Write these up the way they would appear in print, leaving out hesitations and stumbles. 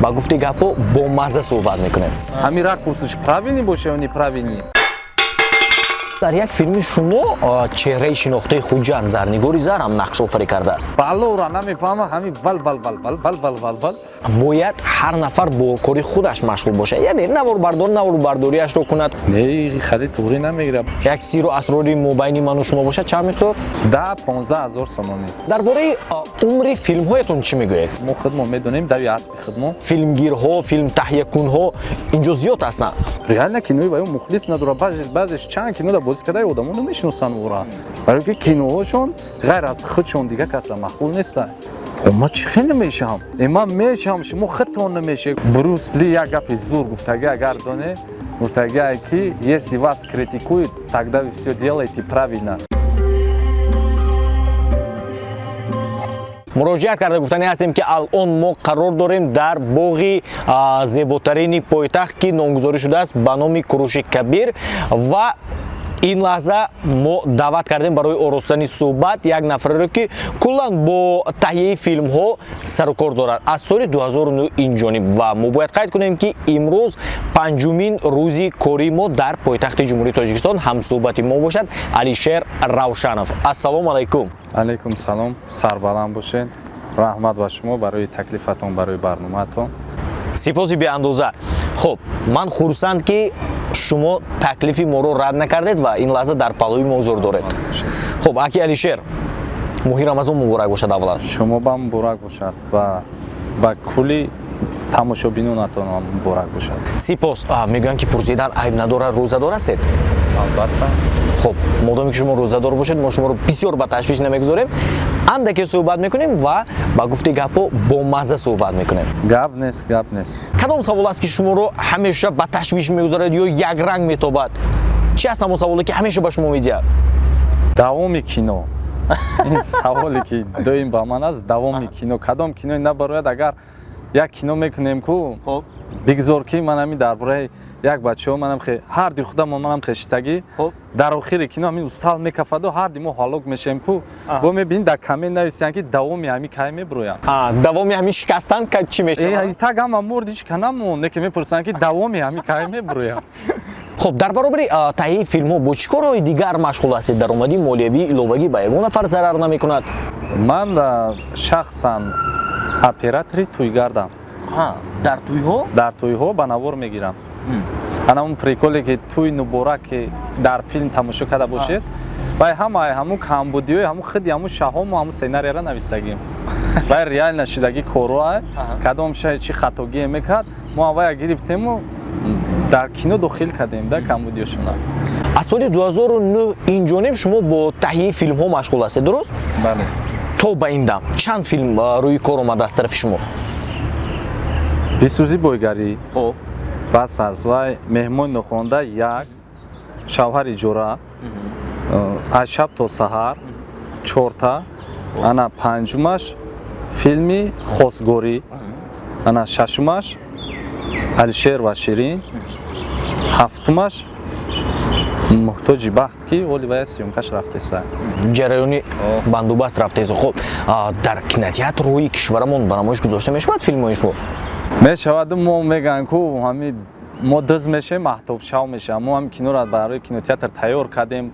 ба гуфти гапо бо мазза суҳбат мекунем. Ҳамин ракурсиш правильный боша ё неправильный? дар як филми шумо чеҳраи шинохтаи хуҷанд зарнигори зар ҳам нақш офарӣ кардааст. Балора намефаҳмам ҳамин вал. Бояд ҳар нафар бо кори худаш машғул бошад. Яъне наворбардориашро кунад. Не, хари туғри намегирам. Як сиру асрори мобайни ману шумо бошад чанд миқдор? 10-15 сомонӣ. Дар бораи умри филмҳоятон чӣ мегӯед? Мо хидмо медонем дави аспи хидмо. Филмгирҳо, филм таҳиякунҳо инҷо зиёд ҳастанд. Реально кинои ба ё мухлис надорад. Баъзеш чанд кино да бозӣ кардаи одамо намешиносанд вора. Барои ки киноҳошон ғайр аз худшон дига каса махул нестанд. Ма чӣ хел намешам? Ман мешам, шумо худтон намешед. Брус Ли як гапи зур гуфтаги агар доне, гуфтаги ки если вас критикуют, тогда вы всё делаете правильно. муроҷиат карда гуфтанӣ ҳастем ки алон мо қарор дорем дар боғи зеботарини пойтахт ки номгузорӣ шудааст ба номи Куруши Кабир ва ин лаҳза мо даъват кардем барои оростани суҳбат як нафареро ки куллан бо таҳияи филмҳо сару кор дорад аз соли 2009 инҷониб ва мо бояд қайд кунем ки имрӯз панҷумин рӯзи кори мо дар пойтахти ҷумҳурии Тоҷикистон ҳамсуҳбати мо бошад Алишер Равшанов. Ассалому алайкум. Алайкум салом. Сарбаланд бошед. Раҳмат ба шумо барои таклифатон, барои барномаатон. Сипоси беандоза. Хуб, ман хурсанд ки шумо таклифи моро рад накардед ва ин лаҳза дар палои мо ҳузур доред. Хуб, аки Алишер, моҳи Рамазон муборак бошад аввалан. Шумо ба муборак бошад ва ба кулли тамошобинонатон муборак бошад. Сипос. Мегӯянд ки пурсидан айб надорад, рӯзадор ҳастед? Албатта. Хуб, модоме ки шумо рӯзадор бошед, мо шуморо бисёр ба ташвиш намегузорем. Андаке суҳбат мекунем ва ба гуфти гапо бо мазза суҳбат мекунем. Гап нест. Кадом савол аст ки шуморо ҳамеша ба ташвиш мегузорад ё як ранг метобад? Чӣ аст ҳамон саволе ки ҳамеша ба шумо медиҳад? Давоми кино. Ин саволе ки доим ба ман аст, давоми кино. Кадом киное набарояд агар як кино мекунем ку? Хуб. Бигзор ки ман ҳамин дар бораи як бачаҳо манам ҳарди худам манам хештагӣ дар охири кино ҳамин устал мекафаду ҳарди мо ҳалок мешем ку бо мебинӣ дар камент нависанд ки давоми ҳамин кай мебуроянд. Давоми ҳамин шикастан чӣ мешавад? Так ҳама мурдич канамон неки мепурсанд ки давоми ҳамин кай мебуроянд. Хуб, дар баробари таҳияи филмҳо бо чӣ корҳои дигар машғул ҳастед? Даромади молиявии иловагӣ ба ягон нафар зарар намекунад? Ман шахсан оператори туйгардам. Дар туйҳо? Дар туйҳо ба навор мегирам. Анамон приколе ки туй муборак ки дар филм тамошо карда бошед вай ҳамун камбудиёи ҳамун хиди ҳамун шаҳому ҳамун сценариера навистагим. Вай реально шудаги корҳо кадом шаҳ чӣ хатогие мекард мо аввал гирифтему дар кино дохил кардем да камбудиёшуна. Аз соли 2009 инҷониб шумо бо таҳияи филмҳо машғул ҳастед, дуруст? Бале. То ба ин дам чанд филм рӯи кор омада аз тарафи шумо? Бисӯзи бойгарӣ. Хоб. Бас аз вай меҳмони нохонда як, шавҳари ҷора, аз шаб то саҳар, чорта, ана панҷумаш филми хосгорӣ, ана шашумаш Алишер ва Ширин, ҳафтумаш муҳтоҷи бахт ки оли вай сиёмкаш рафтеса. Ҷараёни бандубаст рафтеса. Хуб, дар кинотеатрҳои кишварамон ба намоиш гузошта мешавад филмҳои шумо? Мешаваду мо мегӯянд ку ҳамин мо диз мешем маҳтобшав мешавад. Мо ҳам киноро барои кинотеатр тайёр кардем.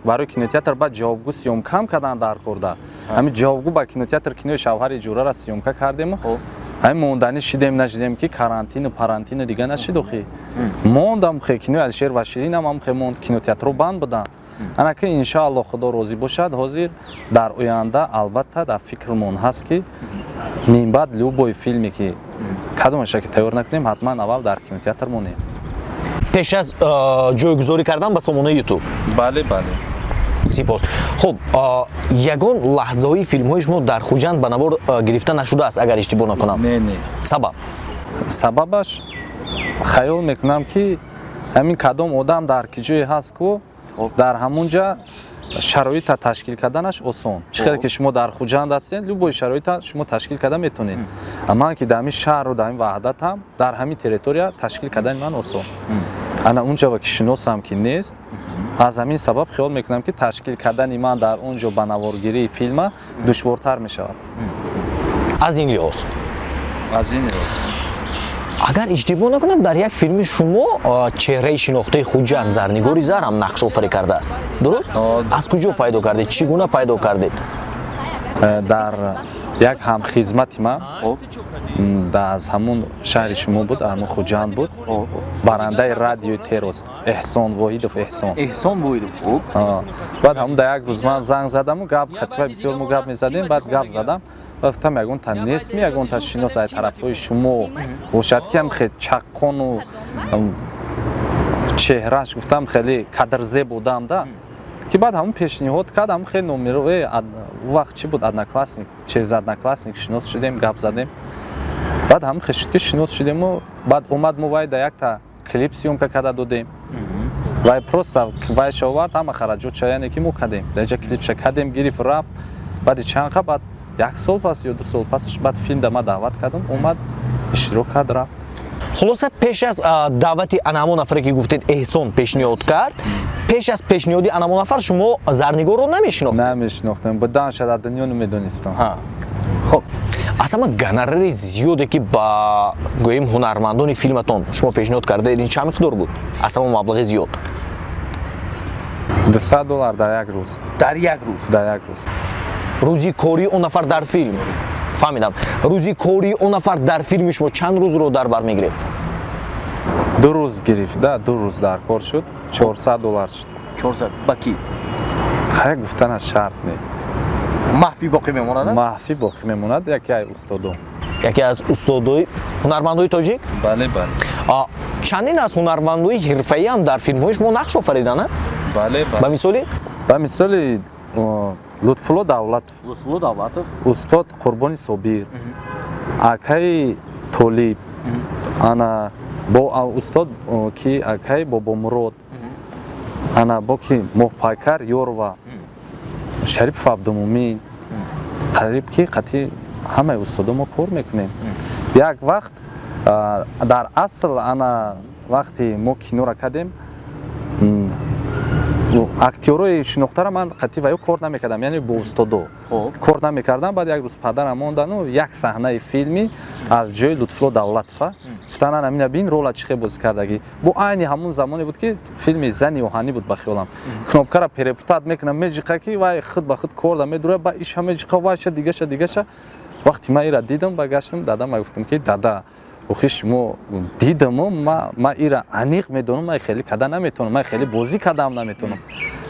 Барои кинотеатр баъд ҷавобгӯ сиёмкам кардан дар корда. Ҳамин ҷавобгӯ ба кинотеатр кинои шавҳари ҷораро сиёмка кардему. ҳамин монданӣ шидем нашидем ки карантину парантину дига нашиду хи. Мондам хе кинои Алишер ва Ширинам ҳам хе монд кинотеатрҳо банд буданд. Ана ки иншааллоҳ худо розӣ бошад ҳозир дар оянда албатта дар фикрмон ҳаст ки минбаъд любой филме ки кадомаша ки тайёр накунем ҳатман аввал дар кинотеатр монем. Пеш аз ҷойгузорӣ кардан ба сомонаи YouTube? Бале. Сипос. Хуб, ягон лаҳзаҳои филмҳои шумо дар хуҷанд ба навор гирифта нашудааст агар иштибоҳ накунам? Не. Сабаб? Сабабаш хаёл мекунам ки ҳамин кадом одам дар ки ҷое ҳаст ку дар ҳамунҷа шароита ташкил карданаш осон. Чӣ хеле ки шумо дар хуҷанд ҳастед, любой шароита шумо ташкил карда метавонед. Ман ки дар ҳамин шаҳру дар ҳамин ваҳдатам, дар ҳамин территория ташкил кардани ман осон. Ана унҷава ки шиносам ки нест, аз ҳамин сабаб хиёл мекунам ки ташкил кардани ман дар онҷо ба наворгирии филма душвортар мешавад. Аз ин лиҳоз. агар иштибоҳ накунам дар як филми шумо чеҳраи шинохтаи хуҷанд зарнигори зар ҳам нақш офарӣ кардааст, дуруст? Аз куҷо пайдо кардед? Чӣ гуна пайдо кардед? дар як ҳамхизмати ман аз ҳамун шаҳри шумо буд, ҳамун хуҷанд буд, барандаи радиои Терос, Эҳсон Воҳидов. Эҳсон Воҳидов. баъд ҳамун дар як рӯз ман занг задаму гап хатифа бисёр мо гап мезадем, баъд гап задам, гуфтам ягонта несми, ягонта шинос аз тарафҳои шумо бошад ки ҳам хеле чаққону чеҳраш гуфтам хеле кадрзеб одамда, ки баъд ҳамун пешниҳод кард, ҳамун хеле номеро вақт чи буд одноклассник, через одноклассник шинос шудем, гап задем. баъд ҳамун хел шуд ки шинос шудему, баъд омад мо вай дар якта клип сиёмка карда додем. вай просто вайша овард, ҳама хараҷотша яъне ки мо кардем, дар ҷа клипша кардем, гирифт рафт. баъди чанд қа баъд як сол пас ё 2 сол пасаш баъд филм да ма даъват кардам, омад иштирок кард рафт. хулоса пеш аз даъвати анамо нафаре ки гуфтед Эҳсон пешниҳод кард, пеш аз пешниҳоди анамо нафар шумо зарнигорро намешинохтед? Намешинохтем, будан шад аз дунё намедонистам. хоб асама гонорари зиёде ки ба гӯем ҳунармандони филматон шумо пешниҳод кардаед, ин чанд миқдор буд? Асама маблағи зиёд. $200 дар як рӯз. Дар як рӯз. Дар як рӯз. рӯзи кории он нафар дар филм? фаҳмидам. рӯзи кории он нафар дар филми шумо чанд рӯзро дар бар мегирифт? 2 рӯз гирифт, да, 2 рӯз дар кор шуд, $400 шуд. 400 ба ки? Хай гуфтанаш шарт не. Маҳфӣ боқӣ мемонад? Маҳфӣ боқӣ мемонад, яке аз устодон. Яке аз устодои ҳунармандои тоҷик? Бале, бале. Чандин аз ҳунармандои ҳирфаӣ ҳам дар филмҳои шумо нақш офариданд, а? Бале, бале. Ба мисоли? Ба мисоли Лутфулло Давлатов. Лутфулло Давлатов. Устод Қурбони Собир. Акаи Толиб. Ана бо устод ки акаи Бобомурод. Ана бо ки Моҳпайкар Ёрова. Шариф Абдумумин. Қариб ки қатъи ҳамаи устодо мо кор мекунем. Як вақт дар асл ана вақти мо киноро кардем, актёрои шинохтара ман қатъи ва ё кор намекардам, яъне бо устодо кор намекардам. баъд як рӯз падарам мондану як саҳнаи филми аз ҷои Лутфулло Давлатова гуфтан ана бин рола чӣ хел бозӣ кардагӣ. Бо айни ҳамун замоне буд ки филми Зани оҳанӣ буд ба хиёлам. Кнопкара перепутат мекунам, меҷиқа ки вай худ ба худ кор да медура, ба иша меҷиқа вайша дигаша. вақти ман ира дидам, баргаштам дадам, гуфтам ки дада охи шумо дидаму ма ира аниқ медонам, ман хеле када наметонам, ман хеле бозӣ кадам наметонам.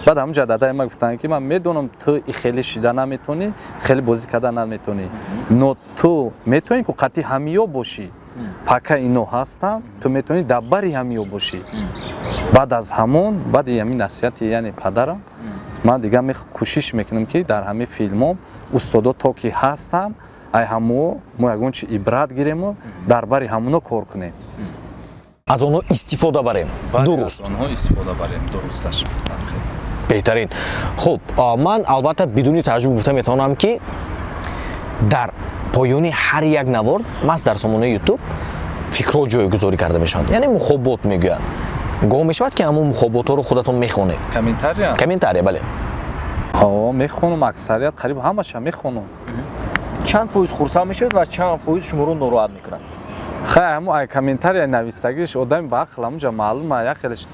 баъд ҳамунҷа дадаи ман гуфтанд ки ман медонам ту хеле шида наметонӣ, хеле бозӣ када наметонӣ, но ту метонӣ ки қатъи ҳамиё бошӣ, пака ино ҳастанд, ту метонӣ дар бари ҳамиё бошӣ. баъд аз ҳамон баъди ҳамин насиҳати яъне падарам ман дигар кӯшиш мекунам ки дар ҳамин филмом устодо то ки ҳастанд, ай ҳамо мо ягон чи ибрат гирему, дар бари ҳамуно кор кунем, аз онҳо истифода барем. дуруст, онҳо истифода барем, дурусташ. беҳтарин. хуб, ман албатта бидуни таъҷҷуб гуфта метавонам ки дар поёни ҳар як навор мас дар сомонаи ютуб фикрҳо ҷойгузорӣ карда мешаванд, яъне мухоббот мегӯянд. гоҳ мешавад ки ҳамон мухобботҳоро худатон мехонед? Комментария, бале. Мехонам, аксарият қариб ҳамаша мехонам. Чанд фоиз хурсанд мешавед ва чанд фоиз шуморо нороҳат мекунад? Хай ҳамун ай комментарияи нависагиш одами ба ақл ҳамунҷа маълум а, як хелеш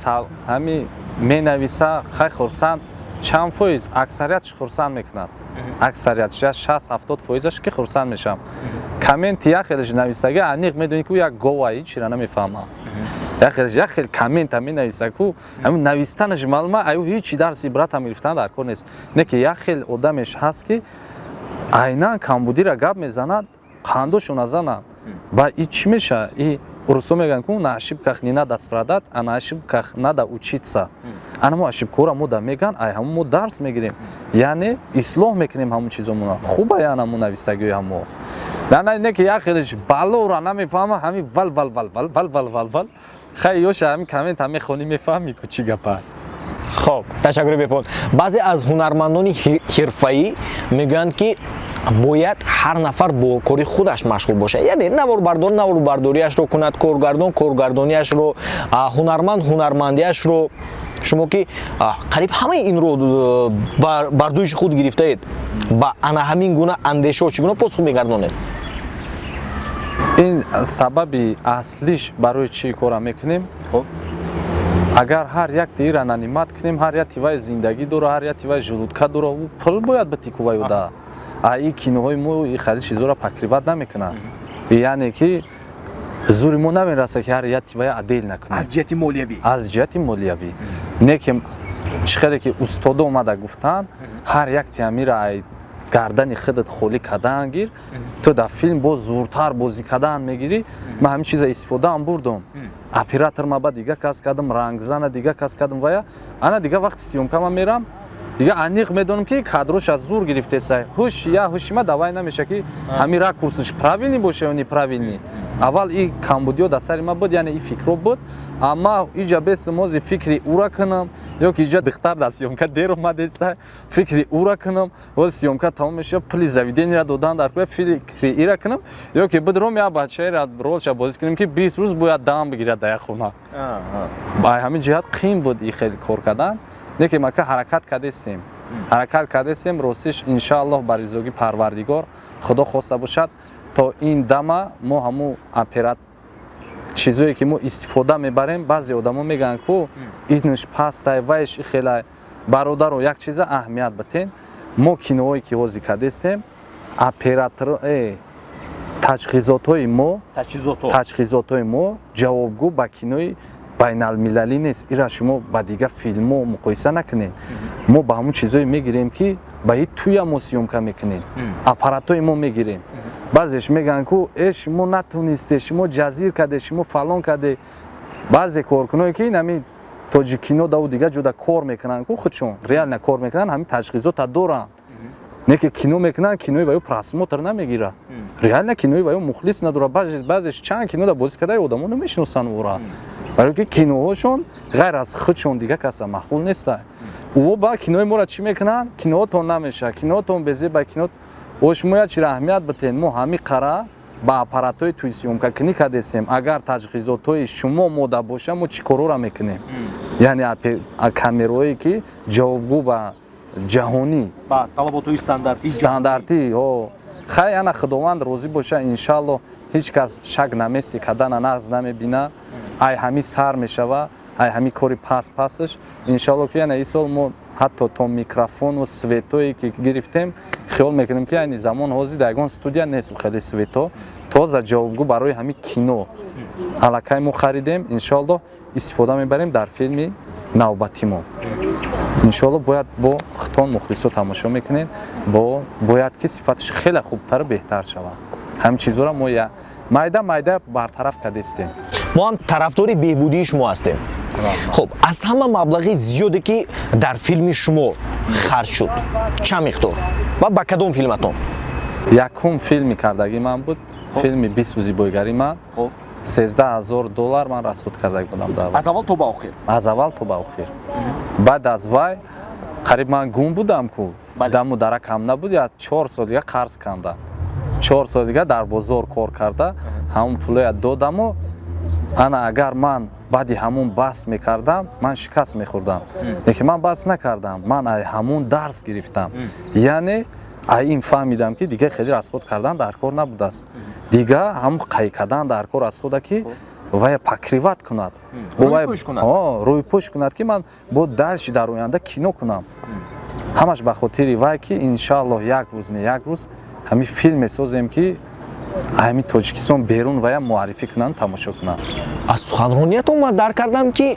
ҳами менависа хай хурсанд, чанд фоиз аксариятш хурсанд мекунад. Аксариятш 60-70% ки хурсанд мешавам. Комменти як хелеш нависаги аниқ медонӣ ки як гова ҳичира намефаҳмад. Як хел коммента менависа ки ҳамин навистанаш маълума аю ҳичи дарси ибратам гирифтан дар кор нест. Не ки як хел одамеш ҳаст ки айнан камбудира гап мезанад, қандошо назанад. Ба и чӣ меша? И русо мегӯянд ки на ошибках не надо страдат, а на ошибках надо учиться. Ана мо ошибкора мо да мегӯянд, ай ҳамон мо дарс мегирем. Яъне ислоҳ мекунем ҳамон чизомона. Хуба яъне мо нависагиҳои ҳамо. Не ки як хелеш балора намефаҳма, ҳамин вал. Хай ёша ҳамин коммент ҳам мехонӣ мефаҳмӣ ку чӣ гапа. хоб, ташаккури бепон. баъзе аз ҳунармандони ҳирфаӣ мегӯянд ки бояд ҳар нафар бо кори худаш машғул бошад, яъне наворбардор наворбардориашро кунад, коргардон коргардониашро, ҳунарманд ҳунармандиашро. шумо ки қариб ҳамаи инро бар дӯши худ гирифтаед, ба ана ҳамин гуна андешаҳо чӣ гуна посух мегардонед? ин сабаби аслиш барои чӣ кора мекунем? Хоб. Агар ҳар як тира нанимат кунем, ҳар як тиваи зиндагӣ дора, ҳар як тиваи жулудка дора, пул бояд батикуваю да. И киноҳои мо и хади чизора пакриват намекунанд. Яъне ки зури мо намераса ки ҳар як тиваи адел накунем. Аз ҷиҳати молиявӣ. Аз ҷиҳати молиявӣ. Не ки чӣ хеле ки устодо омада гуфтанд, ҳар як тиамира ай гардани худат холӣ кадан гир, ту дар филм бо зуртар бозӣ кадан мегирӣ. Ман ҳамин чиза истифодаам бурдам. Оператор маба дига кас кардам, рангзана дига кас кардам вая. Ана дига вақти сиёмка ман мерам, дига аниқ медонам ки кадроша зур гирифтесай. Ҳуш я ҳушима давай намеша ки ҳамин ракурсиш правилни боша ё неправилни. Аввал и камбудиё дар сари ман буд, яъне и фикро буд. Амма иҷа беси мози фикри ура кунам, ё ки иҷа духтар дар сиёмка дер омадеста, фикри ура кунам, воз сиёмка тамом меша, пули заведениро додан дар кӯя, фикри ира кунам, ё ки будром я бачаеро ролша бозӣ кунем ки 20 рӯз бояд дам бигирад дар як хона. Ба ҳамин ҷиҳат қиин буд и хеле кор кардан. Не ки мака ҳаракат кардестем. Ҳаракат кардестем, ростиш иншааллоҳ ба ризоги Парвардигор худо хоста бошад, то ин дама мо ҳамун операт чизое ки мо истифода мебарем, баъзе одамо мегӯянд ку инш пастай вайш хеле бародаро як чиза аҳамият батен. Мо киноҳое ки ҳозир кардестем, оператор таҷҳизотҳои мо ҷавобгӯ ба кинои байналмилалӣ нест. Ира шумо ба дига филмҳо муқоиса накунед. Мо ба ҳамун чизое мегирем ки ба и туя мо сиёмка мекунем. Аппаратҳои мо мегирем. баъзеш мегӯянд ку шумо натонисте, шумо ҷазир карде, шумо фалон карде. баъзе коркуное ки нами тоҷи кино даву дига ҷуда кор мекунанд ку худшон реально кор мекунанд, ҳамин таҷҳизота доранд. Не ки кино мекунанд, кинои ваё просмотр намегирад. Реально кинои ваё мухлис надорад. баъзеш чанд кино да бозӣ кардаи одамо намешиносанд вора. барои ки киноҳошон ғайр аз худшон дига каса маъқул неста. ӯ ба кинои мора чӣ мекунанд? Киноатон намеша, киноатон безеба, кино шумо як чиро аҳамият батен. Мо ҳамин қара ба аппаратҳои туи сиёмкакунӣ кардесем. Агар таҷҳизотҳои шумо мода боша, мо чӣ корора мекунем? Яъне камераое ки ҷавобгӯ ба ҷаҳонӣ, ба талаботҳои стандартӣ. Хай ана худованд розӣ боша, иншааллоҳ ҳеҷ кас шак намести кадана нағз намебина. Ай ҳамин сар мешава, ай ҳамин кори пасташ. Иншааллоҳ ки яна ин сол мо ҳатто то микрофону светое ки гирифтем, хиёл мекунем ки айни замон ҳозир дар ягон студия нест хеле свето. Тоза ҷавобгӯ барои ҳамин кино аллакай мо харидем. Иншааллоҳ истифода мебарем дар филми навбати мо. Иншааллоҳ бояд бо хитон мухлисо тамошо мекунед, бояд ки сифаташ хеле хубтару беҳтар шавад. ҳамин чизора мо майда бартараф кардестем. мо ҳам тарафдори беҳбудии шумо ҳастем. хуб, аз ҳама маблағи зиёде ки дар филми шумо харҷ шуд, чанд миқдор ва ба кадом филматон? Якум филми кардагӣ ман буд, филми 20 зибойгари ман. $13000 ман расход кардаги будам дар аз аввал то ба охир. аз аввал то ба охир. Баъд аз вай қариб ман гум будам ку даму даракам набуд, я 4 сол дига қарз канда. 4 сол дига дар бозор кор карда, ҳамун пулоя додаму ана агар ман баъди ҳамун баҳс мекардам, ман шикаст мехӯрдам. Лекин ман баҳс накардам, ман ай ҳамун дарс гирифтам. Яъне ай ин фаҳмидам ки дига хеле расход кардан дар кор набудааст. Дига ҳам қай кардан дар кор аз худа ки вая покриват кунад. рӯйпӯш кунад ки ман бо дальши дар оянда кино кунам. ҳамаш ба хотири вай ки иншааллоҳ як рӯз не як рӯз ҳамин филм месозем ки ҳамин Тоҷикистон берун вая муаррифӣ кунанд, тамошо кунанд. аз суханрониятон ман дарк кардам ки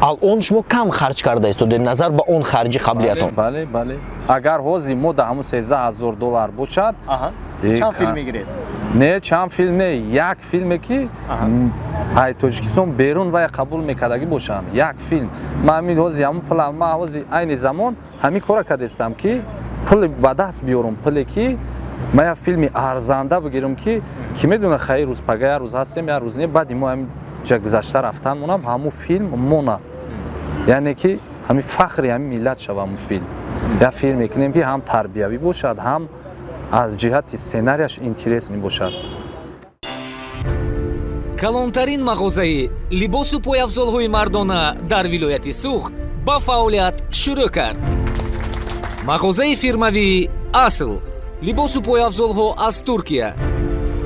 алон шумо кам харҷ кардаисту дар назар ба он харҷи қаблиятон. бале. Агар ҳозир мо да ҳамун $13000 бошад, чанд филм мегиред? Не, чанд филм не, як филме ки ай Тоҷикистон берун вая қабул мекардагӣ бошанд. Як филм. Ман ҳамин ҳозир ҳамун план, ман ҳозир айни замон ҳамин кора кардестам ки пул ба даст биёрам, пуле ки ман як филми арзанда бигирам ки медона хай рӯз пага як рӯз ҳастем, як рӯз не, баъди мо ҳамин ҷа гузашта рафтан монам, ҳамун филм мона. Яъне ки ҳамин фахри ҳамин миллат шава ҳамун филм. як филм мекунем ки ҳам тарбиявӣ бошад, ҳам аз ҷиҳати сценарияш интересни бошад. калонтарин мағозаи либосу пойафзолҳои мардона дар вилояти Суғд ба фаъолият шурӯъ кард. мағозаи фирмавии Асл, либосу пойафзолҳо аз Туркия.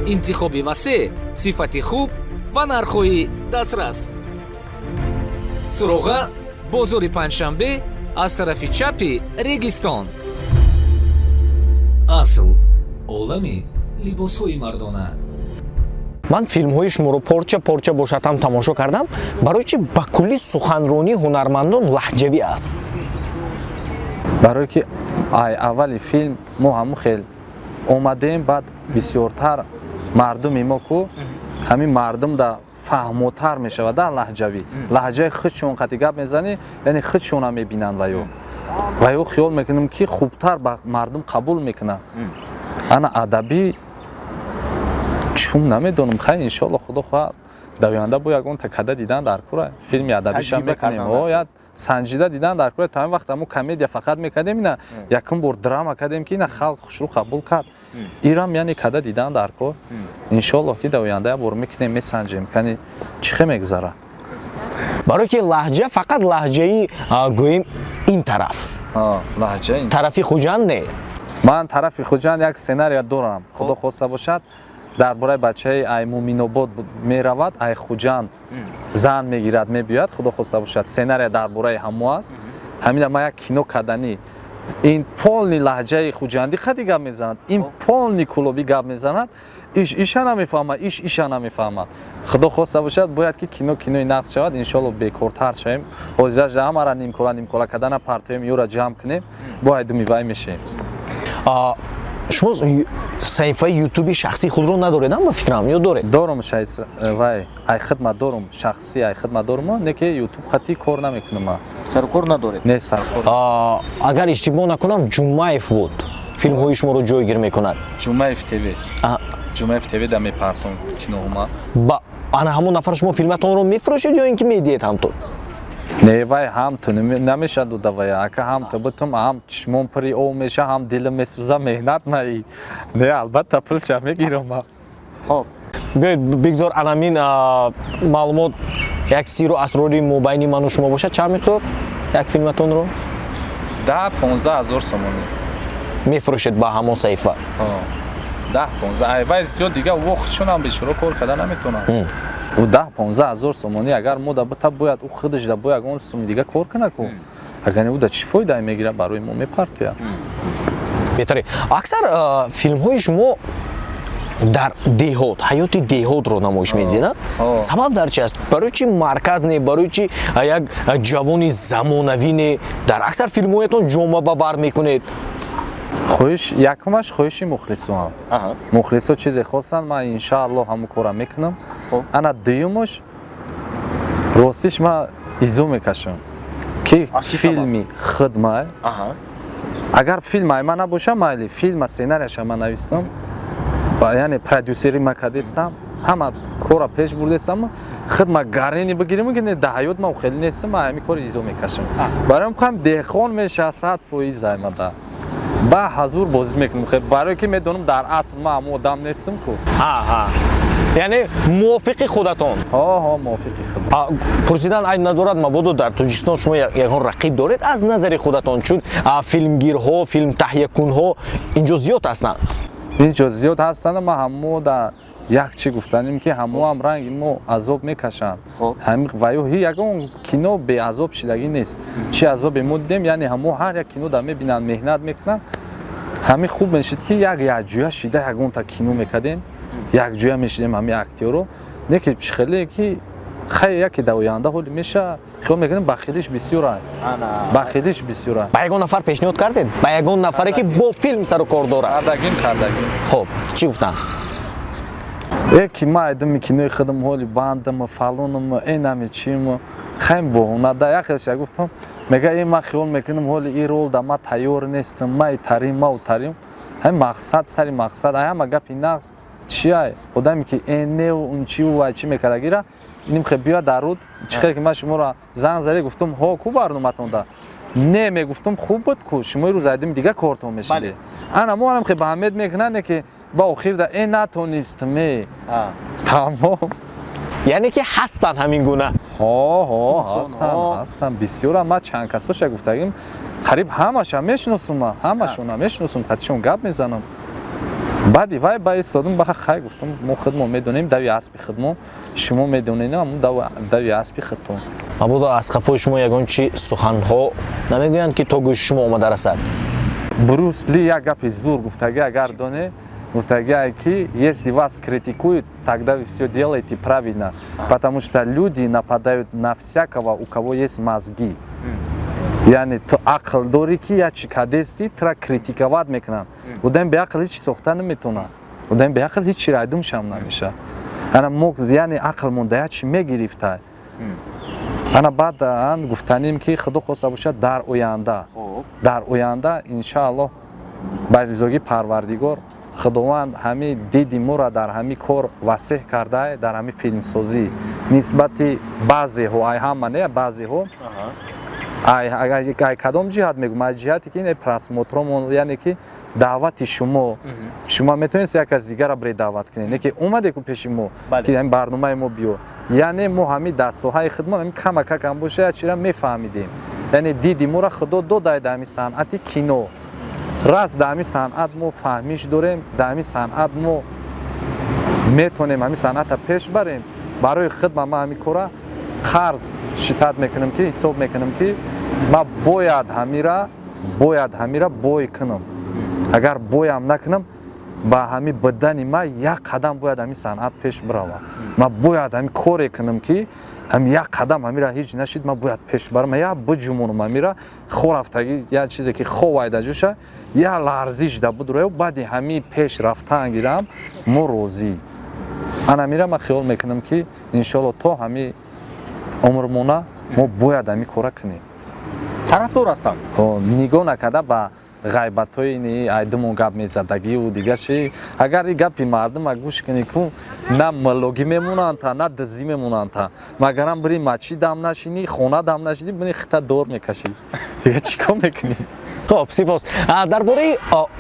интихоби васеъ, сифати хуб ва нархҳои дастрас. суроға бозори панҷшанбе аз тарафи чапи регистон. асл олами либосҳои мардона. ман филмҳои шуморо порча порча бошад ҳам тамошо кардам. барои чӣ ба кулли суханронии ҳунармандон лаҳҷавӣ аст? барое ки аввали филм мо ҳамун хел омадем, баъд бисёртар мардуми мо ку ҳамин мардум да фаҳмотар мешавад дар лаҳҷавӣ. лаҳҷаи худшон қати гап мезанӣ, яъне худшона мебинанд ва ё хиёл мекунем ки хубтар ба мардум қабул мекунад. ана адабӣ чум намедонам, хай иншоалло худо хоҳад дар оянда бо ягон такада дидан дар кура филми адабиша мекунем. Ояд санҷида дидан дар кура. то ҳамин вақт ҳамун комедия фақат мекардем, ина якум бор драма кардем ки ина халқ хушрӯ қабул кард. ирам яъне када дидан дар кор. иншоалло ки дар оянда як бор мекунем, месанҷем кани чӣ хел мегузара. барое ки лаҳҷа фақат лаҳҷаи гӯем ин тараф, тарафи хуҷанд не. ман тарафи хуҷанд як сценария дорам. худо хоста бошад дар бораи бачаи ай муминобод меравад, ай хуҷанд зан мегирад мебиёяд. худо хоста бошад сценария дар бораи ҳамо аст. ҳамина ман як кино кардани ин полни лаҳҷаи хуҷандӣ хади гап мезанад, ин полни кулобӣ гап мезанад, иша намефаҳмад, иша намефаҳмад. худо хоста бошад бояд ки кинои нақс шавад. иншоалло бекортар шавем. ҳозираш ҳамара нимкора кардана партоем ёра ҷамъ кунем, бо айдуми вай мешавем. шумо саҳифаи ютуби шахсии худро надоредам ба фикрам, ё доред? дорам вай ай хидмат дорам, шахсӣ ай хидмат дорам, не ки ютуб хати кор намекунам. саркор надоред? Не саркор. агар иштибоҳ накунам ҷумаев буд филмҳои шуморо ҷойгир мекунад. ҷумаев тв. ҷумаев тв да мепартон киноҳома. ба ана ҳамон нафар шумо филматонро мефурӯшед ё ин ки медиҳед ҳамтон? не вай ҳамту намешад дуда вай ака ҳамту бутум ҳам чишмон пири ов меша, ҳам дилам месӯза меҳнат маи. Не албатта пулша мегирам. ҳоп биёед бигзор анамин маълумот як сиру асрори мобайни ману шумо бошад. чанд миқдор як филматонро? 10-15 ҳазор сомонӣ мефурӯшед ба ҳамон саҳифа? 10-15 ай вай зиёд дига вохтшонам бешуро кор карда наметонам. 10-15 ҳазор сомонӣ агар мо да бута бояд у худаш да бо ягон сум дига кор куна ку. агар не уда чӣ фоида мегира барои мо мепартоя. беҳтаре. аксар филмҳои шумо дар деҳот, ҳаёти деҳотро намоиш медиҳед. сабаб дар чи аст? барои чи марказ не, барои чи як ҷавони замонавӣ не? дар аксар филмҳоятон ҷома ба бар мекунед. хоҳиш якумаш хоҳиши мухлисоам. мухлисо чизе хостанд, ман иншаалло ҳамун кора мекунам. ана дуюмаш ростиш ман изо мекашам ки филми хидмай агар филм ай ман набоша майли филма сценарияша ман навистам, яъне продюсери ма кардестам, ҳама кора пеш бурдестам, хидма гарини бигирим ки да ҳаёт ман хеле нестам, ман ҳамин кори изо мекашам. барои мухам деҳқон меша 100% аймада ба ҳазур бозӣ мекунам, барое ки медонам дар асл ман ҳамон одам нестам ку. яъне мувофиқи худатон? мувофиқи худам. пурсидан айб надорад мабодо дар тоҷикистон шумо ягон рақиб доред аз назари худатон? чун филмгирҳо, филмтаҳиякунҳо инҷо зиёд ҳастанд. инҷо зиёд ҳастанд, ма ҳамо да як чӣ гуфтанем ки ҳамоам ранги мо азоб мекашанд. ваё ягон кино беазоб шидагӣ нест. чӣ азобе мо дидем, яъне ҳамо ҳар як кино да мебинанд, меҳнат мекунанд. ҳамин хуб мешид ки якҷоя шида ягонта кино мекардем, якҷоя мешидем ҳамин актёрро. не ки хеле ки хай яке дар оянда ҳоли меша хиёл мекунем бахилиш бисёр ай. бахилиш бисёр ай. ба ягон нафар пешниҳод кардед? ба ягон нафаре ки бо филм сару кор дорад? кардагим. хуб чӣ гуфтанд? ки ма айдами кинои худам ҳоли бандам фалонам энами чим хайм боҳунада яхелша гуфтам мега ма хиёл мекунам ҳоли ин рол да ма тайёр нестам, ма тарим мау тарим ҳам мақсад сари мақсад ай ҳама гапи нағз чи ай одаме ки энеу унчиу ай чӣ мекардагира иним хе биё дар руд чӣ хеле ки ман шуморо занг заде гуфтам ҳо ку барноматонда не мегуфтам хуб буд ку шумо рӯз айдами дига кортон мешиде. ана мо анам хе ба ҳамед мекунад не ки ба охир да натонистме тамом. яъне ки ҳастанд ҳамин гуна? ҳастанд бисёра. ма чанд касоша гуфтагим қариб ҳамаша мешиносам, ҳамашона мешиносам, қатишон гап мезанам. баъди вай ба истодам ба хай гуфтам мо хидмо медонем дави аспи хидмо шумо медонем аммо дави аспи хидтон мабудо аз қафои шумо ягон чи суханҳо намегӯянд ки то гӯши шумо омада расад. Брус Ли як гапи зур гуфтаги агар доне гуфтаги ки если вас критикуют, тогда вы все делаете правильно, потому что люди нападают на всякого, у кого есть мозги. Яъне ту ақл дори ки я чи кадести тра критиковать мекунанд. Одам бе ақл ҳеч сохта наметавонад. Одам бе ақл ҳеч райдум шам намеша. Ана мо яъне ақлмон да чи мегирифта. Ана баъд ан гуфтанем ки худо хоста бошад дар оянда иншааллоҳ ба ризоги парвардигор худованд ҳами диди моро дар ҳами кор васеъ карда дар ҳами филмсозӣ нисбати баъзеҳо ай ҳама не баъзеҳо ай кадом ҷиҳат мегӯм ай ҷиҳате ки ин просмотромон яъне ки даъвати шумо метавонед як аз дигарро бре даъват кунед не ки омаде ку пеши мо ки ин барномаи мо биё яъне мо ҳами дар соҳаи хидмат ҳами камакакам боша чира мефаҳмидем яъне диди моро худо додай дар ҳами санъати кино раз дар ҳами санъат мо фаҳмиш дорем дар ҳами санъат мо метавонем ҳами санъата пеш барем барои хидмат ма ҳами кора қарз шитат мекунам ки ҳисоб мекунам ки ма бояд ҳамира бой кунам агар боям накунам ба ҳами бадани ма як қадам бояд ҳами санъат пеш барава ма бояд ҳами коре кунам ки ҳами як қадам ҳамира ҳеҷ нашид ма бояд пеш барам ма як биҷумонам ҳамира хо рафтаги як чизе ки хо вайда ҷӯша як ларзиш да будрояв баъди ҳами пеш рафтан гирам мо розӣ анамира ма хиёл мекунам ки иншоалло то ҳами умрмона мо бояд ҳами кора кунем тарафдор ҳастам нигоҳ накарда ба ғайбатҳои ни айдумон гап мезадагию дигар чи агар ин гапи мардума гӯш кунӣ ку на милогӣ мемонанда на дизӣ мемонанда магарам бири мачи дам нашини хона дам нашиди бири хита дор мекашӣ дигар чӣ кор мекунӣ хуб сипос дар бораи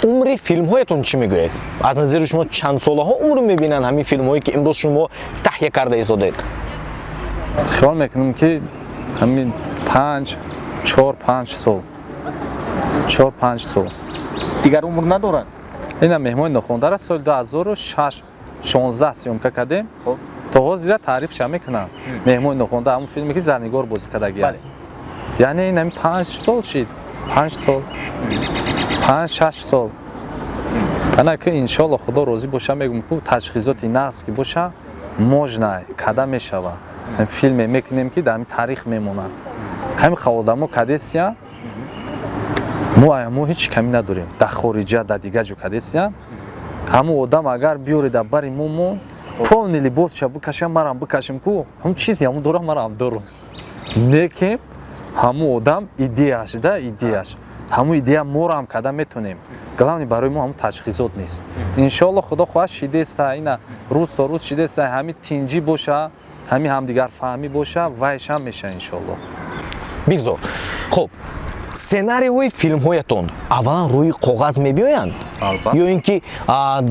умри филмҳоятон чӣ мегӯед аз назари шумо чанд солаҳо умр мебинанд ҳамин филмҳое ки имрӯз шумо таҳия карда изодед хиёл мекунам ки ҳамин 4-5 сол 4-5 сол дигар умр надоранд ина меҳмони нохондаро соли 2016 сёмка кардем то ҳозира таърифша мекунам меҳмони нохонда ҳамун филме ки зарнигор бозӣ кардагия яъне ин ҳамин 5 сол шид 5 сол 5-6 сол ана ки иншоалло худо розӣ боша мегӯм ку ташхисоти нағз ки боша можна када мешава филме мекунем ки дар ҳамин таърих мемонад ҳамин хаводамо кадесия мо ҳеч камӣ надорем дар хориҷа дар дигар ҷо кадесия ҳамун одам агар биёре дар бари мо полни либосша бикашам марам бикашем ку ҳамун чизи ҳамун дорам марам дорам лекин ҳамун одам идеяш да идеяш ҳамун идея морам када метонем главни барои мо ҳамун ташхисот нест иншоалло худо хоҳад шидеста ина рӯз то рӯз шидеста ҳамин тинҷӣ боша ҳамин ҳамдигар фаҳмӣ боша вайшам меша иншоалло бигзор хуб сценарийҳои филмҳоятон аввалан рӯи коғаз мебиёянд ё ин ки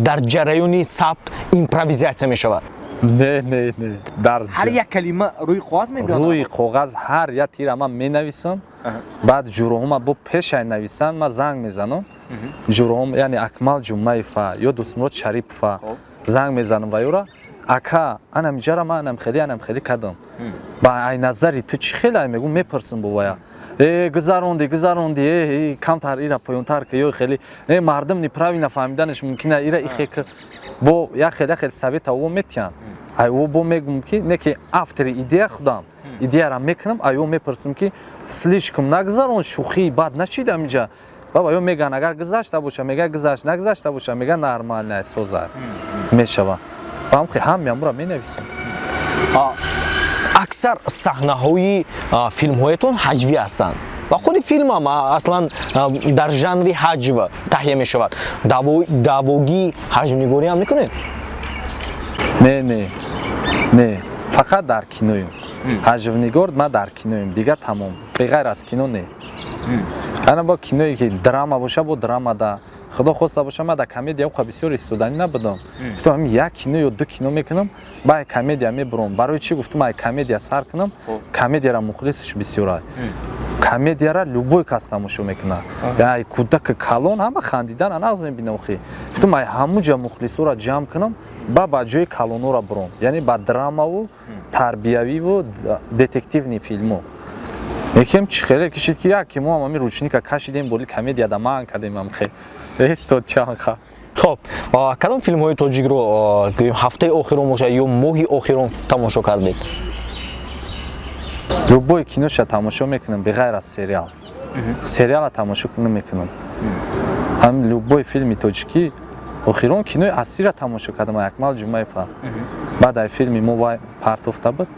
дар ҷараёни сабт импровизатсия мешавад не ҳар як калима рӯи коғаз мебиёянд рӯи коғаз ҳар як тира ман менависам баъд ҷуроҳома бо пешай нависанд ман занг мезанам ҷуроҳом яъне акмал ҷумаева ё дӯстмурод шарипова занг мезанам ва ёра ака анам ҷара ман анам хеле кардам ба ай назари ту чӣ хеле мегӯм мепурсам бо вая гузаронди камтар ира поёнтар ки ё хеле мардум неправильно фаҳмиданаш мумкина ира ихе бо як хеле совета ово метиҳанд ай ово бо мегӯм ки не ки автори идея худам идеяра мекунам ай ово мепурсам ки слишком нагзарон шӯхӣ бад нашид амиҷа баба ё мегӯянд агар гузашта боша мега гузашт нагзашта боша мега нормально соза мешава ҳамеам бура менависам аксар саҳнаҳои филмҳоятон ҳаҷвӣ ҳастанд ва худи филмам аслан дар жанри ҳаҷв таҳия мешавад даъвогии ҳаҷвнигориам мекунед не фақат дар киноем ҳаҷвнигор ма дар киноем дигар тамом беғайр аз кино не ана бо киное ки драма боша бо драма да худо хоста боша ма дар комедия оқа бисёр истоданӣ набудам гуфтам ҳамин як кино ё ду кино мекунам ба комедия мебурам барои чӣ гуфтам ай комедия сар кунам комедияра мухлисш бисёрай комедияра любой кас тамошо мекунад. Яй кудаки калон ҳама хандидан анағз мебинам хи. Гуфтам ай ҳамуҷа мухлисора ҷамъ кунам ба ҷои калонора бурам. Яъне ба драмаву тарбиявиву детективни филму. Якем чӣ хеле кишид ки як мо ҳами ручника кашидем боли комедияда ман кардем ам хе. Эстод чанха. خب کدام فیلم های تاجیک رو هفته آخرون باشه یا ماهی آخرون تماشا کردید؟ любой киноша тамошо мекунам беғайр аз сериал. Сериала тамошо намекунам. Ҳам любой филми тоҷикӣ охирон кинои асира тамошо кардам Акмал Ҷумаева. Баъд ай филми мо партофта буд.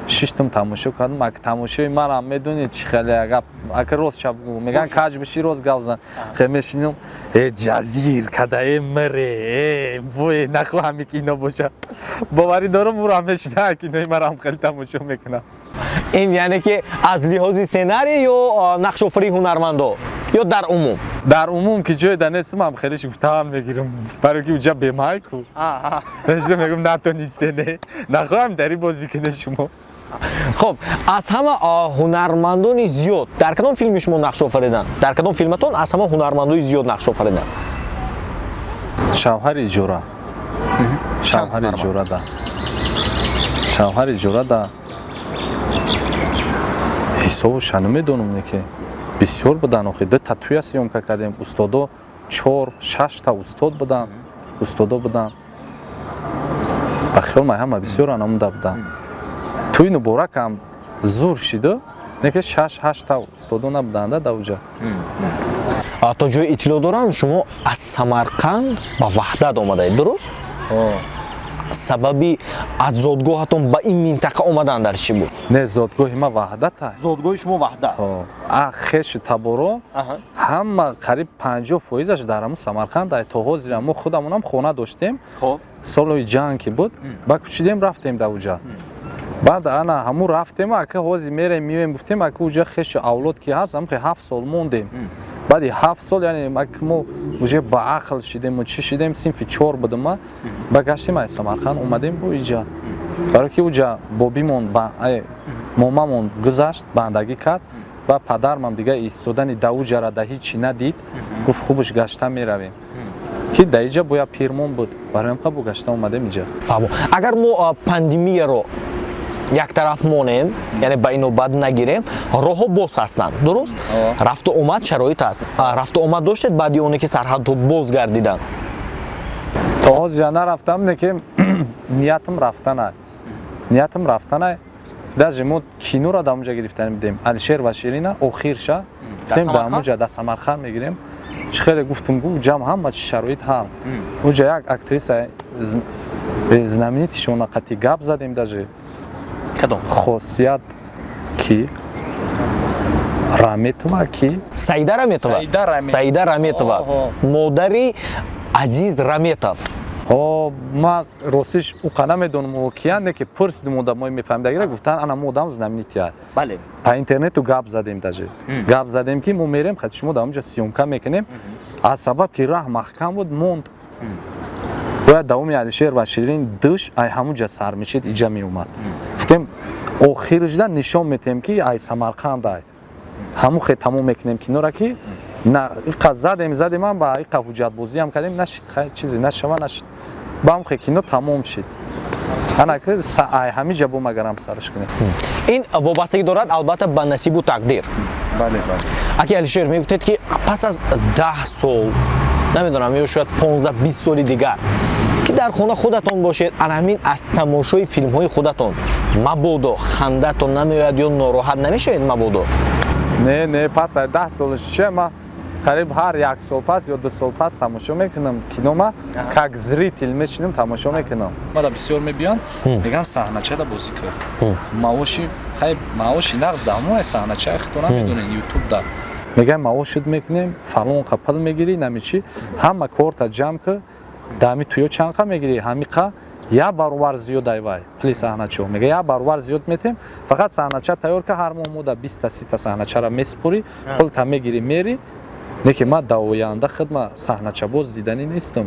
Шиштум тамошо кардам. Ак тамошои манам медонед чӣ хеле гап ак рост чап меган каҷ биши рост гавзан. Хе мешинам ҷазир кадаe мре вой нахоҳам кино боша. Боварӣ дорам мурам мешина кинои манам хеле тамошо мекунам. این یعنی که از لحاظ سناریو یا نقش آفرین هنرمندا یا در عموم؟ در عموم که جای دانستم هم خیلی شفتم میگیرم برای که اونجا بمای کو نشدم میگم نه تو نیسته نه نخواهم داری بازی کنه شما. خب از همه هنرمندان زیاد در کدام فیلم شما نقش آفریدن؟ در کدام فیلمتون از همه هنرمندان زیاد نقش آفریدن؟ شوهر اجاره شوهر اجاره ده شوهر اجاره ده حسابش نمیدونم که بسیار بودن آخه ده تاتویا سیومکا کردیم استادا 4-6 تا استاد بودن بخیال ما همه بسیار نمونده بودن توی نبورک هم زور شده نکه 6-8 تا استادا نبودن ده اوجا. تا جای اطلاع دارم شما از سمرقند با وحدت آمده اید درست؟ سببی از زادگاهتون به این منطقه آمدن در چی بود؟ نه زادگاه ما وحدت است. زادگاه شما وحدت. خش تبارو همه قریب 50% در همون سمرقند است. تا حاضر ما خودمون هم خانه داشتیم. خب سال جنگ که بود با کشیدیم رفتیم در اونجا. بعد انا همون رفتیم که حاضر میریم گفتیم که اونجا خش اولاد کی هست هم که 7 سال موندیم. بعد 7 سال یعنی ما уже با عقل شدیم و چی شدیم صنف 4 بودم ما برگشتیم از سمرقند اومدیم با اینجا برای که اونجا بابیمون با مامامون گذشت بندگی کرد و پدرم دیگه ایستادن دوجا را ده هیچی ندید گفت خوبش گشته میرویم که در اینجا باید پیرمون بود برای ما گشته اومدیم اینجا. فهمو اگر ما پاندمی رو یک طرف مونیم یعنی با اینو بد نگیریم راه باز هستند درست؟ رفت و اومد شرایط هست رفت و اومد داشتید بعدی اونه که سرحد رو باز گردیدن تا حاضر نرفتم نه که نیتم رفتنه در ما کینو را در اونجا گرفتن میدیم علیشیر و شیرینه آخرش گفتیم در اونجا در سمرقند میگیریم چه خیلی گفتم گو جمع هم چه شرایط هم اونجا یک اکتریس знаменийтишона қати гап задем даже خاصیت کی раметова کی سعیده раметова مادری عزیز раметов ما راستش او قناه میدونم واقعا که پرسیدم آدمای میفهمید اگر گفتن انا مودام знамениті بله په اینترنت گپ زدیم даже گپ زدیم که ما میریم خاطر شما در اونجا سیومکا میکنیم از سبب که راه محکم بود موند باید دومی علیشیر و شیرین دش ای همونجا سر میشید اینجا می اومد گفتیم آخرش نشون میتیم که ای سمرقند ای همون خیلی تموم میکنیم که نورا که نه اینقدر زدیم من با اینقدر حجت بازی هم کردیم نشید خیلی چیزی نشوه نشید با هم خیلی که تموم شد انا که ای همینجا با مگرم سرش کنیم این وابستگی دارد البته به نصیب و تقدیر بله اگه علیشیر میگفتید که پس از 10 سال نمیدونم یا شاید 15-20 سال دیگر که در خانه خودتون باشید همین از تماشای فیلم های خودتون مبادا خندتون نمیاد یا ناراحت نمیشید مبادا نه پس از 10 سالش چه ما قریب هر 1 سال پس یا 2 سال پس تماشا میکنم کینو ما як зритель میشینم تماشا میکنم ما بسیار میبیان میگن صحنه‌چه دا بازی کرد معاشی خیلی معاشی نقص دامو صحنه‌چه اختونا میدونن یوتیوب دا میگن معاشت میکنیم فلان قپل میگیری نمیچی همه کارت جمع که دامی توی چانقا میگیری همیقا یا برابر زیاد ایوای پلی صحنه‌چه میگه یا برابر زیاد میتیم فقط صحنه‌چه تیار که هر مودا 20 تا 30 تا صحنه‌چه را میسپوری پل تا میگیری میری نه که ما در آینده خدمت صحنه‌چه باز دیدنی نیستم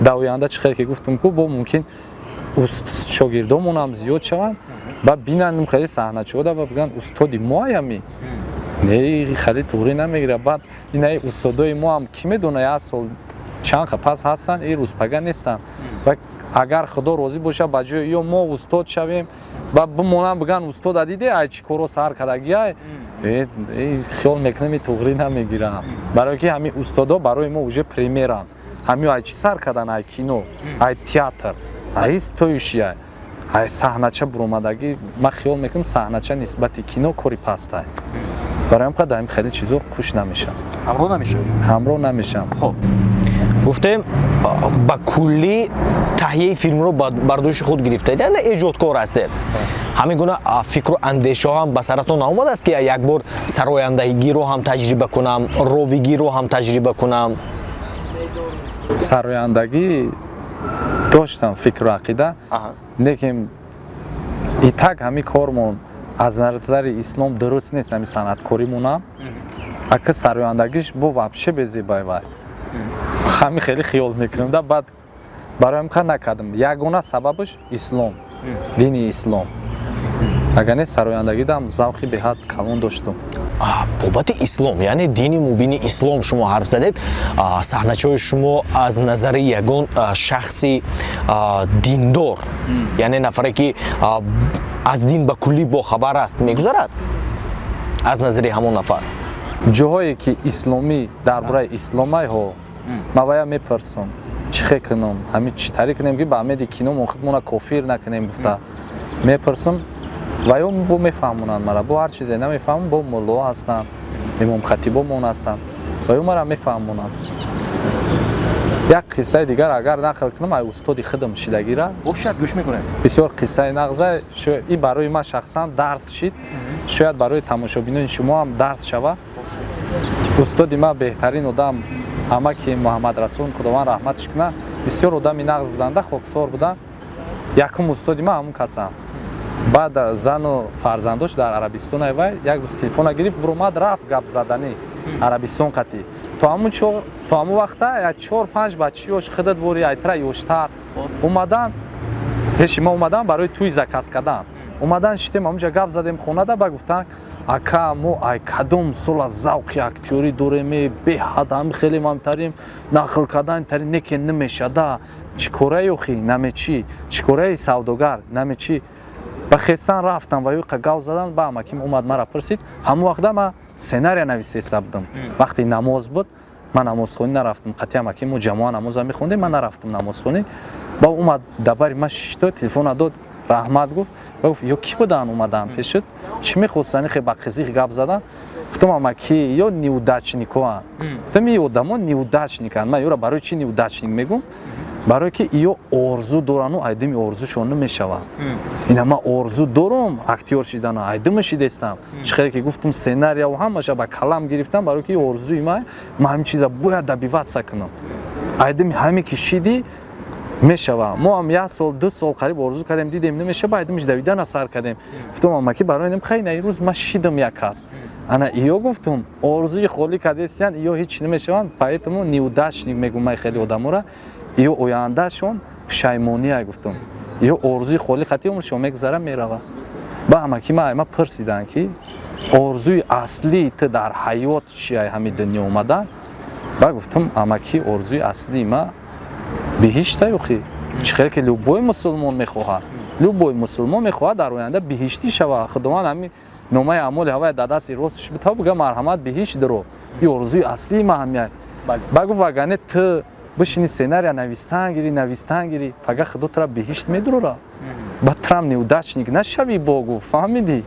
در آینده چه خیلی که گفتم که با ممکن شاگردامون هم زیاد شوند و ببینن خیلی صحنه‌چه و بگن استادی ما همی не хали туғри намегира. Баъд инаи устодои мо ҳам кӣ медона як сол чанд пас ҳастанд, ин рӯз пага нестанд. Ва агар худо розӣ боша ба ҷои ё мо устод шавем ва бимонам биган устод диде ай чӣ коро сар кардагиай, хиёл мекунам ин туғри намегирам. Барои ки ҳамин устодо барои мо уже премеранд. ҳамин ай чӣ сар кардан, ай кино, ай театр, ай стоишия, ай саҳнача буромадагӣ. Ман хиёл мекунам саҳнача нисбати кино кори пастай. барои ҳам қадаим хеле чизо хуш намешам. ҳамроҳ намешам. Хоб гуфтем ба кулли таҳияи филмро бардошти худ гирифтед, яъне эҷодкор ҳастед. ҳамин гуна фикру андешаҳо ҳам ба саратон наомадааст ки як бор сарояндагиро ҳам таҷриба кунам, ровигиро ҳам таҷриба кунам? сарояндагӣ доштам фикру ақида, лекин итак ҳамин кормон аз назари ислом дуруст нест. ҳамин санъаткоримонам ака сарояндагиш бо вабше безебай вай. ҳамин хеле хиёл мекунам да. баъд барои ҳам қа накардам. Ягона сабабаш ислом, дини ислом. агар не сарояндагидам завқи беҳад калон доштум. бобати ислом, яъне дини мубини ислом шумо ҳарф задед. Саҳначаҳои шумо аз назари ягон шахси диндор, яъне нафаре ки аз дин ба куллӣ бохабар аст мегузарад аз назари ҳамон нафар? ҷоҳое ки исломӣ дар бораи исломайҳо ман вая мепарсам чӣ хе кунам, ҳамин чӣ таре кунем ки ба амеди кино мо худмона кофир накунем гуфта мепарсам. ва ё бо мефаҳмонанд мара, бо ҳар чизе намефаҳмам, бо мулло ҳастанд, имомхатибомон ҳастанд ва ё мара мефаҳмонанд. як қиссаи дигар агар нақл кунам, ай устоди худам шидагира бошад гӯш мекунем. бисёр қиссаи нағза, ин барои ман шахсан дарс шид, шояд барои тамошобинони шумо ҳам дарс шава. устоди ман беҳтарин одам амаки Муҳаммад Расул, худованд раҳматш кунад, бисёр одами нағз буданда, хоксор буданд. Якум устоди ман ҳамун касам. баъд зану фарзандош дар Арабистон вай як рӯз телефона гирифт, буромад рафт гап задани Арабистон қатӣ. То ҳамун вақта як 4-5 бачаёш худадвори айтра ёштар омадан пеши ма омадан барои туи заказ кардан. Омадан шитем ҳамунҷа гап задем хонада, ба гуфтанд ака мо ай кадом сола завқи актёрӣ дорем, беҳад ҳам хеле мамтарим нақл кардан тари неке намешада. чӣ кораи охи намечӣ, чӣ кораи савдогар намечӣ. ба хестан рафтам ва ёқа гав задан, ба амаким омад мара пурсид. ҳамун вақта ма сценария нависта будам. вақти намоз буд, ман намозхонӣ нарафтам. қатъи амаким мо ҷамоа намоза мехондем, ман нарафтам намозхонӣ. ба омад дабари ма шишто телефона дод, раҳмат гуфт. ба гуфт ё кӣ будан омадан пешуд, чӣ мехостани хе ба қизиқ гап задан. гуфтам амаки ё неудачникоанд. гуфтам ин одамо неудачниканд. ман ёра барои чӣ неудачник мегум? барое ки ё орзу дорану айдами орзушон намешавад. ина ман орзу дорам актёр шидану айдами шидестам. чӣ хеле ки гуфтам сценарияу ҳамаша ба калам гирифтам, барое ки орзуи ман ҳамин чиза бояд добиваться кунам. айдами ҳаме ки шидӣ мешава. мо ҳам 1 сол 2 сол қариб орзу кардем, дидем намешава, айдамиш давидана сар кардем. гуфтам амаки барои нем қайна ин рӯз ман шидам як кас. ана иё гуфтам орзуи холӣ кардестиян, иё ҳеч намешаванд, поэтому неудачник мегум ман хеле одамора. ё ояндашон пушаймония гуфтам. ё орзуи холӣ қатъи умршон мегузара мерава. ба амаки ма пурсидан ки орзуи аслии ту дар ҳаёт чия ҳамин дунё омадан? ба гуфтам амаки орзуи аслии ма биҳишта ёхи. чӣ хеле ки любой мусулмон мехоҳад. любой мусулмон мехоҳад дар оянда биҳиштӣ шава. худованд ҳамин номаи аъмоли ҳавай дар дасти ростиш битава бига марҳамат биҳишт даро. ин орзуи аслии ма ҳамяй. ба гуфт агарне ту бишини сценария навистан гири, пага худо тура биҳишт медурора. ба турам неудачник нашави бо гуфт, фаҳмидӣ?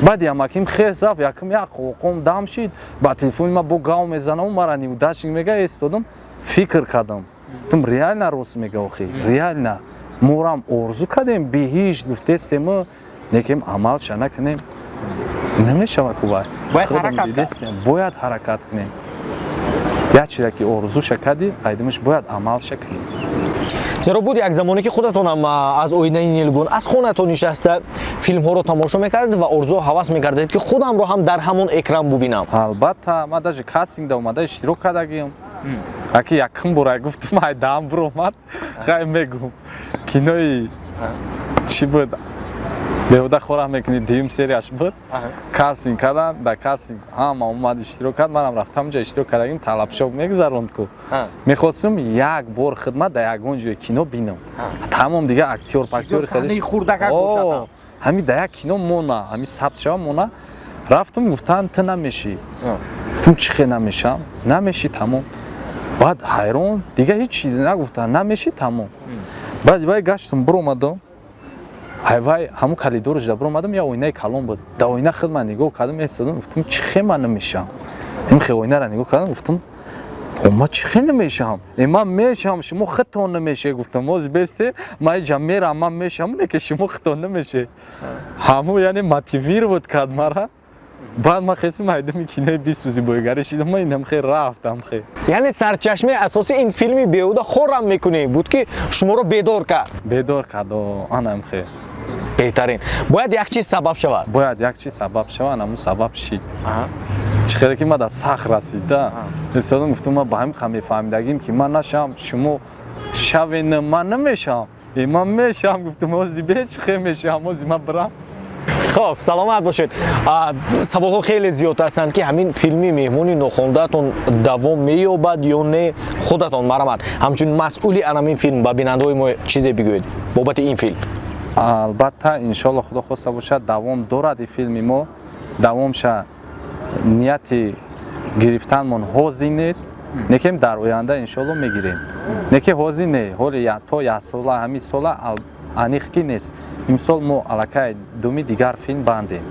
баъди амаким хез рафт, якум як қоқом дам шид, ба телефони ма бо гав мезанам, мара неудачник мега, истодам, фикр кардам. гуфтам реально рост мега охи, реально. морам орзу кардем биҳишт гуфтестем, лекин амалша накунем. намешава кувай. бояд ҳаракат кунем. як чизе ки орзуша кардӣ, айдамиш бояд амалша кунӣ. зеро буд як замоне ки худатонам аз оинаи нилгун аз хонатон нишаста филмҳоро тамошо мекардед ва орзу ҳавас мекардед ки худамро ҳам дар ҳамон экран бубинам? албатта, ман даже кастингда омада иштирок кардагиам. аки якум бора гуфтам айдаам буромад, хай мегум кинои чӣ буд, беҳуда хӯрак мекунӣ. дуюм серияш буд. Кастинг кардан, да кастинг ҳама омад иштирок кард. Манам рафтам ҷо иштирок кардагим талабшоб мегузаронд ку. Мехостам як бор хидмат дар ягон ҷои кино бинам. Тамом дига актёр пактёри хелиш. хурдакак бошад. ҳами да як кино мона, ҳами сабт шава мона. Рафтам гуфтан ты намешӣ. Гуфтам чӣ хе намешам? Намешӣ тамом. Баъд ҳайрон дига ҳеҷ чиз нагуфтан, намешӣ тамом. Баъд вай гаштам буромадам. Вай ҳамун калидору ҷуда буромадам, я оинаи калон буд. Да оина хидмат нигоҳ кардам, эстодам, гуфтам чӣ хе ман намешам? Ин хе оинара нигоҳ кардам, гуфтам ман чӣ хе намешам? Ман мешам, шумо худтон намешед. Гуфтам оз бесте, ман ҷа мерам, ман мешам, оне ки шумо худтон намешед. Ҳамун яъне мотивировать кард мара. Баъд ман хестам айдами кинои бисӯзи бойгари шидам, ман инам хе рафтам хе. яъне сарчашмаи асосии ин филми беҳуда хӯрам мекунӣ буд ки шуморо бедор кард. Бедор кард, анам хе. беҳтарин. бояд як чиз сабаб шавад. Бояд як чиз сабаб шавад, ҳамун сабаб чӣ? чӣ хеле ки ман дар сахт расида. эстодам гуфтам ман ба ҳамин ха мефаҳмидагим ки ман нашам, шумо шавед ман намешам. Ман мешам, гуфтам ози бе чӣ хе мешам, ози ман бирам. хоб саломат бошед. саволҳо хеле зиёд ҳастанд ки ҳамин филми меҳмони нохондаатон давом меёбад ё не. худатон марамат ҳамчун масъули анамин филм ба бинандаҳои мо чизе бигӯед бобати ин филм. албатта иншоалло худо хоста бошад давом дорад ин филми мо. давомша нияти гирифтанмон ҳозир нест. некем дар оянда иншоалло мегирем. неке ҳозир не ҳоли то як сола ҳамин сола аниқ ки нест. имсол мо аллакай думи дигар филм бандем.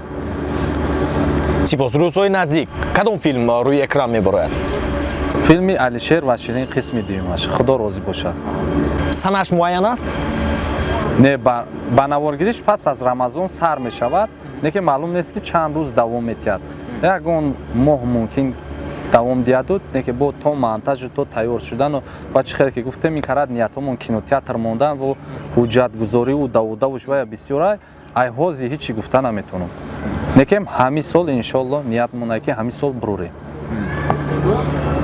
сипос. рӯзҳои наздик кадом филм рӯи экран мебарояд? филми алишер ва ширин қисми дуюмаш. худо розӣ бошад. санаш муайян аст? не ба наворгириш пас аз рамазон сар мешавад. неке маълум нест ки чанд рӯз давом метиҳад. ягон моҳ мумкин давом диҳад, неке бо то монтажу то тайёр шудану ва чӣ хеле ки гуфтем ин карад ниятҳомон кинотеатр мондан ва ҳуҷҷатгузорию даводаву швая бисёрай ай ҳозир ҳичи гуфта наметавонам. некем ҳамин сол иншоалло ниятмон ай ки ҳамин сол бурурем.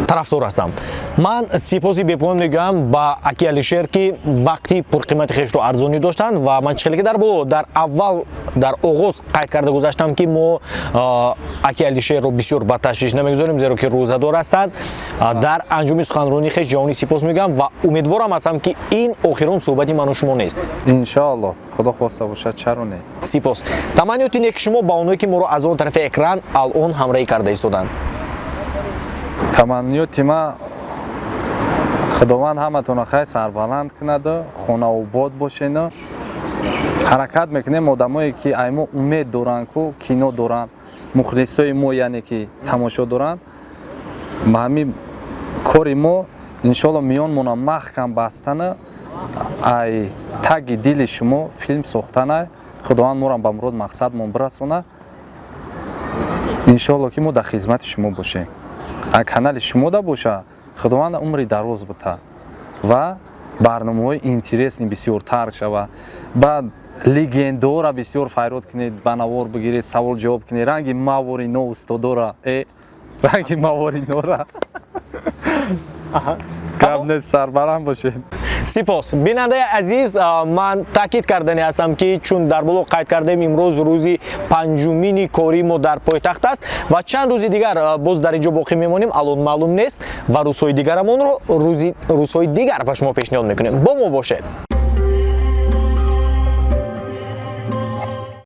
тарафдор ҳастам. ман сипоси бепоён мегӯям ба аки алишер ки вақти пурқимати хешро арзонӣ доштанд ва ман чӣ хеле ки дар аввал дар оғоз қайд карда гузаштам ки мо аки алишерро бисёр ба ташвиш намегузорем, зеро ки рӯзадор ҳастанд. дар анҷоми суханронии хеш ҷавонӣ сипос мегӯям ва умедворам ҳастам ки ин охирон суҳбати ману шумо нест. иншоалло худо хоста бошад, чаро не. сипос. таманниёти неки шумо ба онҳое ки моро аз он тарафи экран алон ҳамроҳӣ карда истоданд. таманниёти ма худованд ҳаматонро хай сарбаланд кунаду хонаобод бошену ҳаракат мекунем одамое ки аймо умед доранд ку кино доранд, мухлисои мо яъне ки тамошо доранд. ба ҳамин кори мо иншоалло миёнмона маҳкам бастана ай таги дили шумо филм сохтана. худованд моро ба мурод мақсадмон бирасона. иншоалло ки мо дар хизмати шумо бошем. канали шумо да боша, худованд умри дароз бута ва барномаҳои интересни бисёртар шава. баъд легендора бисёр файрод кунед, ба навор бигиред, савол ҷавоб кунед. ранги мавори но устодора, ранги мавори нора. гап нест, сарбаланд бошед. сипос. бинандаи азиз, ман таъкид кардани ҳастам ки чун дар боло қайд кардем имрӯз рӯзи панҷумини кори мо дар пойтахт аст ва чанд рӯзи дигар боз дар инҷо боқӣ мемонем, алон маълум нест ва рӯзҳои дигарамонро рӯзҳои дигар ба шумо пешниҳод мекунем. бо мо бошед.